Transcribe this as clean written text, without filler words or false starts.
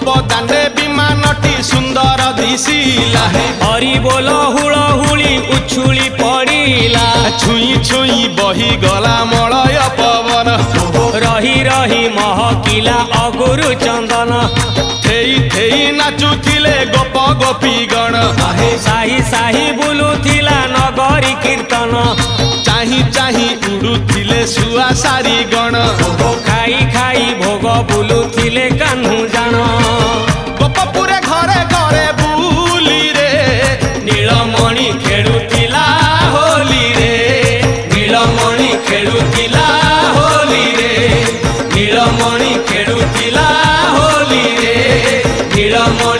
बदाने विमानटी सुंदर दिशिला हरि बोल हुलहुली उछुली पड़िला छुई छुई बही गला मलय पवन रही रही महकिला अगुरु चंदन थेई थेई नाचुथिले गोप गोपी गण साही साही बुलुथिला नगरी कीर्तन चाही चाही उड़ुथिले सुआ सारी गण खाई खाई भोग बुलुथिले कान्हू जान गोपपुरे घरे घरे बुली रे नीलमणि खेलुथिला होली रे नीलमणि खेलुथिला होली रे नीलमणि खेलुथिला होली रे नीलमणि